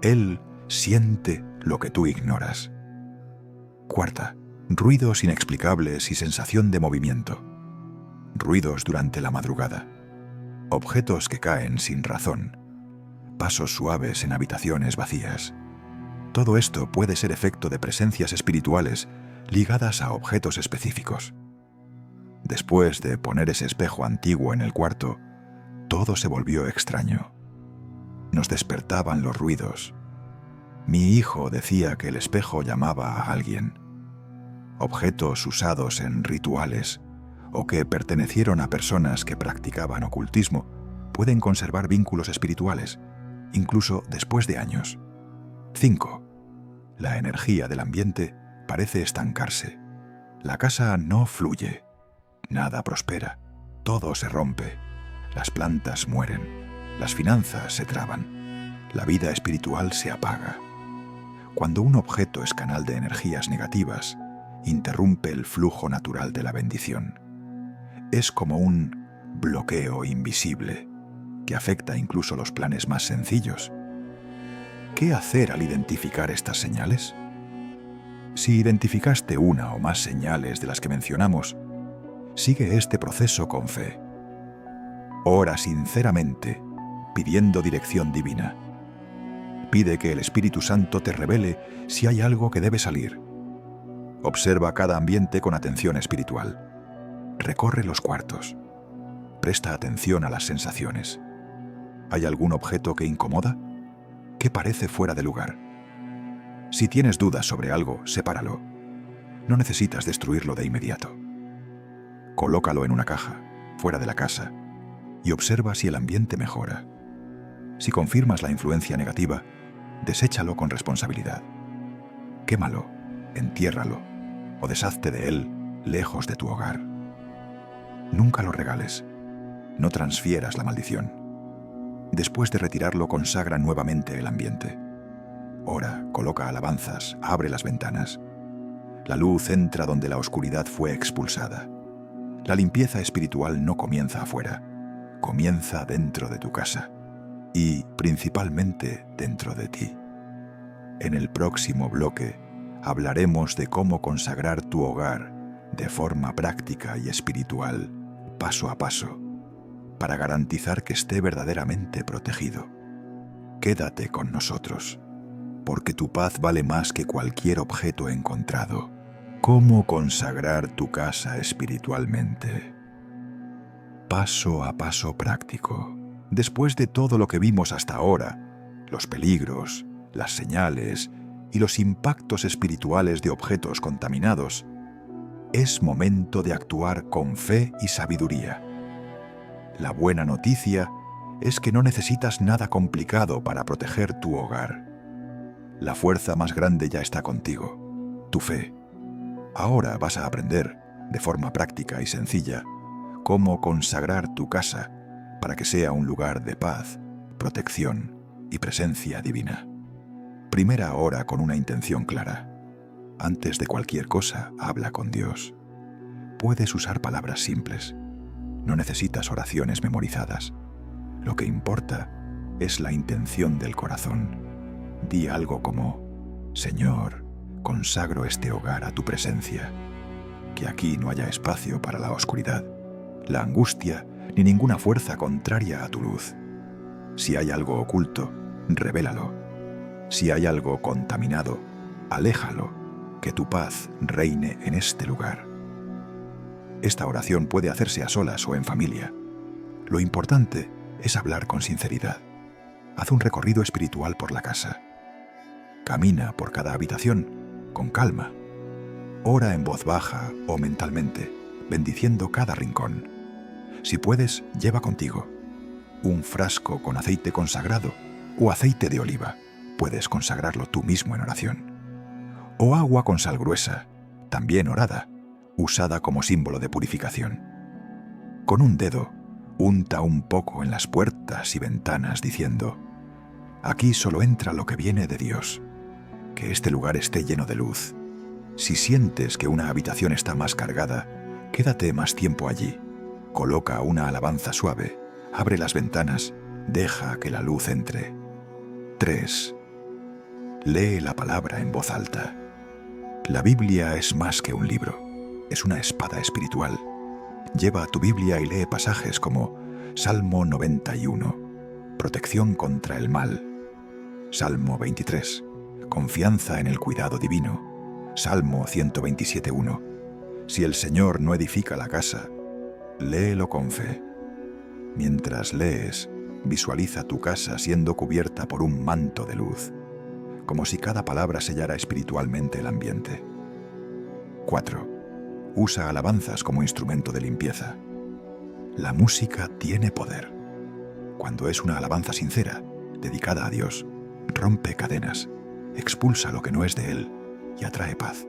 [SPEAKER 1] Él siente lo que tú ignoras. Cuarta, ruidos inexplicables y sensación de movimiento. Ruidos durante la madrugada. Objetos que caen sin razón. Pasos suaves en habitaciones vacías. Todo esto puede ser efecto de presencias espirituales ligadas a objetos específicos. Después de poner ese espejo antiguo en el cuarto, todo se volvió extraño. Nos despertaban los ruidos. Mi hijo decía que el espejo llamaba a alguien. Objetos usados en rituales o que pertenecieron a personas que practicaban ocultismo pueden conservar vínculos espirituales, incluso después de años. 5. La energía del ambiente parece estancarse. La casa no fluye. Nada prospera. Todo se rompe. Las plantas mueren. Las finanzas se traban. La vida espiritual se apaga. Cuando un objeto es canal de energías negativas, interrumpe el flujo natural de la bendición. Es como un bloqueo invisible que afecta incluso los planes más sencillos. ¿Qué hacer al identificar estas señales? Si identificaste una o más señales de las que mencionamos, sigue este proceso con fe. Ora sinceramente, pidiendo dirección divina. Pide que el Espíritu Santo te revele si hay algo que debe salir. Observa cada ambiente con atención espiritual. Recorre los cuartos. Presta atención a las sensaciones. ¿Hay algún objeto que incomoda? ¿Qué parece fuera de lugar? Si tienes dudas sobre algo, sepáralo. No necesitas destruirlo de inmediato. Colócalo en una caja, fuera de la casa, y observa si el ambiente mejora. Si confirmas la influencia negativa, deséchalo con responsabilidad. Quémalo, entiérralo o deshazte de él lejos de tu hogar. Nunca lo regales. No transfieras la maldición. Después de retirarlo, consagra nuevamente el ambiente. Ora, coloca alabanzas, abre las ventanas. La luz entra donde la oscuridad fue expulsada. La limpieza espiritual no comienza afuera, comienza dentro de tu casa y, principalmente, dentro de ti. En el próximo bloque hablaremos de cómo consagrar tu hogar de forma práctica y espiritual, paso a paso, para garantizar que esté verdaderamente protegido. Quédate con nosotros, porque tu paz vale más que cualquier objeto encontrado. ¿Cómo consagrar tu casa espiritualmente? Paso a paso práctico. Después de todo lo que vimos hasta ahora, los peligros, las señales y los impactos espirituales de objetos contaminados, es momento de actuar con fe y sabiduría. La buena noticia es que no necesitas nada complicado para proteger tu hogar. La fuerza más grande ya está contigo, tu fe. Ahora vas a aprender, de forma práctica y sencilla, cómo consagrar tu casa para que sea un lugar de paz, protección y presencia divina. Primera ora con una intención clara. Antes de cualquier cosa, habla con Dios. Puedes usar palabras simples. No necesitas oraciones memorizadas. Lo que importa es la intención del corazón. Di algo como: Señor, consagro este hogar a tu presencia. Que aquí no haya espacio para la oscuridad, la angustia ni ninguna fuerza contraria a tu luz. Si hay algo oculto, revélalo. Si hay algo contaminado, aléjalo. Que tu paz reine en este lugar. Esta oración puede hacerse a solas o en familia. Lo importante es hablar con sinceridad. Haz un recorrido espiritual por la casa. Camina por cada habitación con calma. Ora en voz baja o mentalmente, bendiciendo cada rincón. Si puedes, lleva contigo un frasco con aceite consagrado o aceite de oliva. Puedes consagrarlo tú mismo en oración. O agua con sal gruesa, también orada, usada como símbolo de purificación. Con un dedo, unta un poco en las puertas y ventanas diciendo: aquí solo entra lo que viene de Dios. Que este lugar esté lleno de luz. Si sientes que una habitación está más cargada, quédate más tiempo allí. Coloca una alabanza suave, abre las ventanas, deja que la luz entre. 3. Lee la palabra en voz alta. La Biblia es más que un libro, es una espada espiritual. Lleva tu Biblia y lee pasajes como Salmo 91, protección contra el mal. Salmo 23, confianza en el cuidado divino. Salmo 127:1. Si el Señor no edifica la casa, léelo con fe. Mientras lees, visualiza tu casa siendo cubierta por un manto de luz, como si cada palabra sellara espiritualmente el ambiente. 4. Usa alabanzas como instrumento de limpieza. La música tiene poder. Cuando es una alabanza sincera, dedicada a Dios, rompe cadenas, expulsa lo que no es de Él y atrae paz.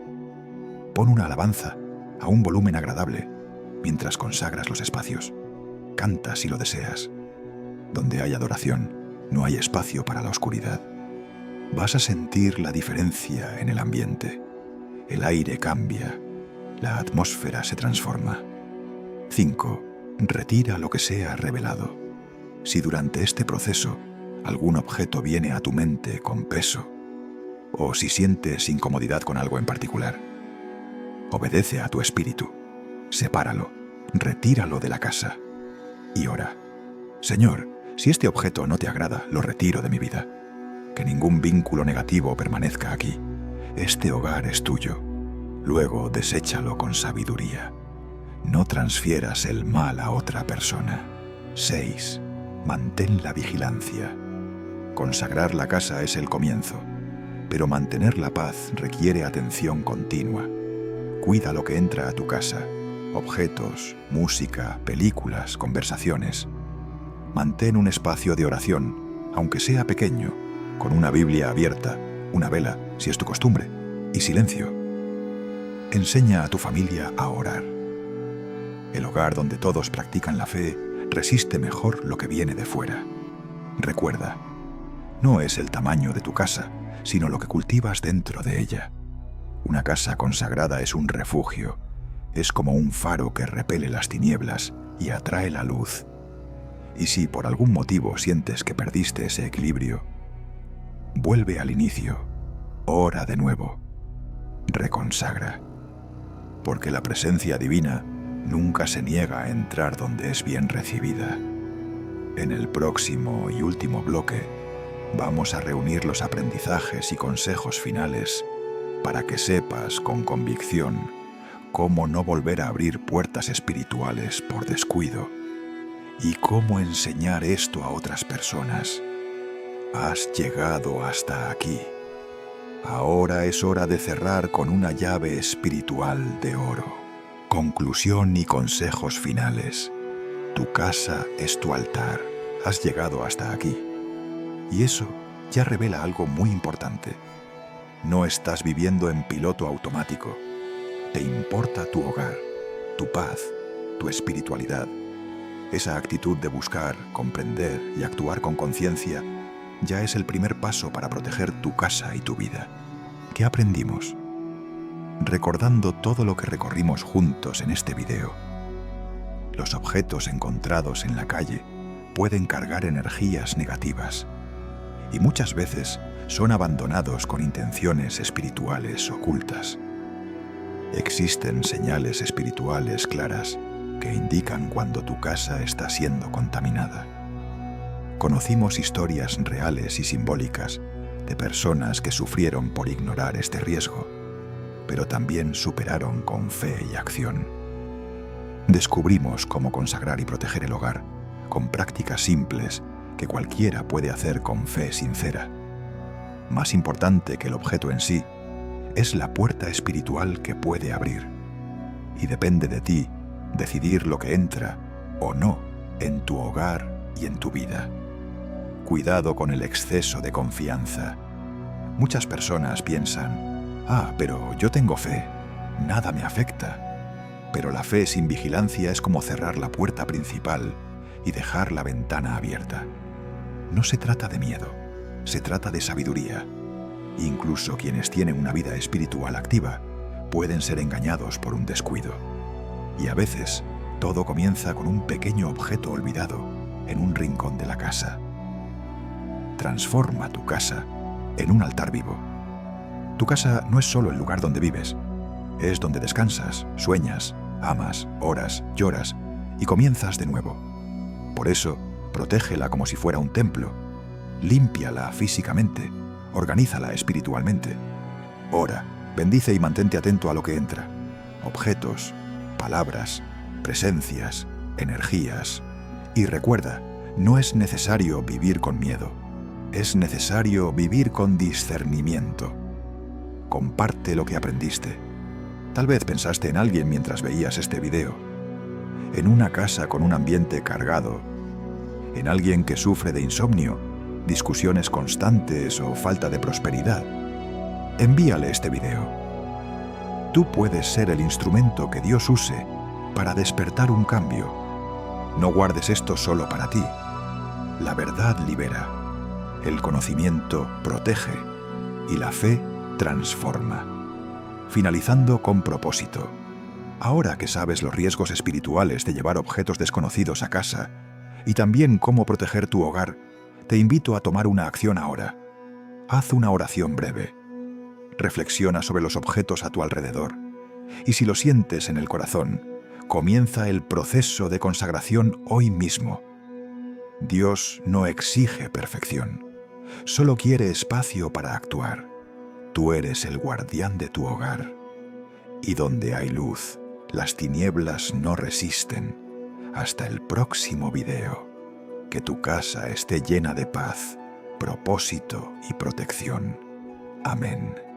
[SPEAKER 1] Pon una alabanza a un volumen agradable mientras consagras los espacios. Canta si lo deseas. Donde hay adoración, no hay espacio para la oscuridad. Vas a sentir la diferencia en el ambiente. El aire cambia, la atmósfera se transforma. 5. Retira lo que sea revelado. Si durante este proceso algún objeto viene a tu mente con peso, o si sientes incomodidad con algo en particular, obedece a tu espíritu, sepáralo, retíralo de la casa y ora: Señor, si este objeto no te agrada, lo retiro de mi vida. Que ningún vínculo negativo permanezca aquí. Este hogar es tuyo. Luego deséchalo con sabiduría. No transfieras el mal a otra persona. 6. Mantén la vigilancia. Consagrar la casa es el comienzo, pero mantener la paz requiere atención continua. Cuida lo que entra a tu casa: objetos, música, películas, conversaciones. Mantén un espacio de oración, aunque sea pequeño, con una Biblia abierta, una vela, si es tu costumbre, y silencio. Enseña a tu familia a orar. El hogar donde todos practican la fe resiste mejor lo que viene de fuera. Recuerda, no es el tamaño de tu casa, sino lo que cultivas dentro de ella. Una casa consagrada es un refugio, es como un faro que repele las tinieblas y atrae la luz. Y si por algún motivo sientes que perdiste ese equilibrio, vuelve al inicio, ora de nuevo, reconsagra. Porque la presencia divina nunca se niega a entrar donde es bien recibida. En el próximo y último bloque, vamos a reunir los aprendizajes y consejos finales para que sepas con convicción cómo no volver a abrir puertas espirituales por descuido y cómo enseñar esto a otras personas. Has llegado hasta aquí. Ahora es hora de cerrar con una llave espiritual de oro. Conclusión y consejos finales. Tu casa es tu altar. Has llegado hasta aquí. Y eso ya revela algo muy importante. No estás viviendo en piloto automático. Te importa tu hogar, tu paz, tu espiritualidad. Esa actitud de buscar, comprender y actuar con conciencia ya es el primer paso para proteger tu casa y tu vida. ¿Qué aprendimos? Recordando todo lo que recorrimos juntos en este video, los objetos encontrados en la calle pueden cargar energías negativas y muchas veces son abandonados con intenciones espirituales ocultas. Existen señales espirituales claras que indican cuando tu casa está siendo contaminada. Conocimos historias reales y simbólicas de personas que sufrieron por ignorar este riesgo, pero también superaron con fe y acción. Descubrimos cómo consagrar y proteger el hogar con prácticas simples que cualquiera puede hacer con fe sincera. Más importante que el objeto en sí, es la puerta espiritual que puede abrir. Y depende de ti decidir lo que entra o no en tu hogar y en tu vida. Cuidado con el exceso de confianza. Muchas personas piensan: pero yo tengo fe, nada me afecta. Pero la fe sin vigilancia es como cerrar la puerta principal y dejar la ventana abierta. No se trata de miedo, se trata de sabiduría. Incluso quienes tienen una vida espiritual activa pueden ser engañados por un descuido. Y a veces, todo comienza con un pequeño objeto olvidado en un rincón de la casa. Transforma tu casa en un altar vivo. Tu casa no es solo el lugar donde vives, es donde descansas, sueñas, amas, oras, lloras y comienzas de nuevo. Por eso, protégela como si fuera un templo. Límpiala físicamente, organízala espiritualmente. Ora, bendice y mantente atento a lo que entra. Objetos, palabras, presencias, energías. Y recuerda, no es necesario vivir con miedo. Es necesario vivir con discernimiento. Comparte lo que aprendiste. Tal vez pensaste en alguien mientras veías este video. En una casa con un ambiente cargado. En alguien que sufre de insomnio, discusiones constantes o falta de prosperidad. Envíale este video. Tú puedes ser el instrumento que Dios use para despertar un cambio. No guardes esto solo para ti. La verdad libera. El conocimiento protege y la fe transforma. Finalizando con propósito. Ahora que sabes los riesgos espirituales de llevar objetos desconocidos a casa y también cómo proteger tu hogar, te invito a tomar una acción ahora. Haz una oración breve. Reflexiona sobre los objetos a tu alrededor. Y si lo sientes en el corazón, comienza el proceso de consagración hoy mismo. Dios no exige perfección. Solo quiere espacio para actuar. Tú eres el guardián de tu hogar. Y donde hay luz, Las tinieblas no resisten. Hasta el próximo video. Que tu casa esté llena de paz, propósito y protección. Amén.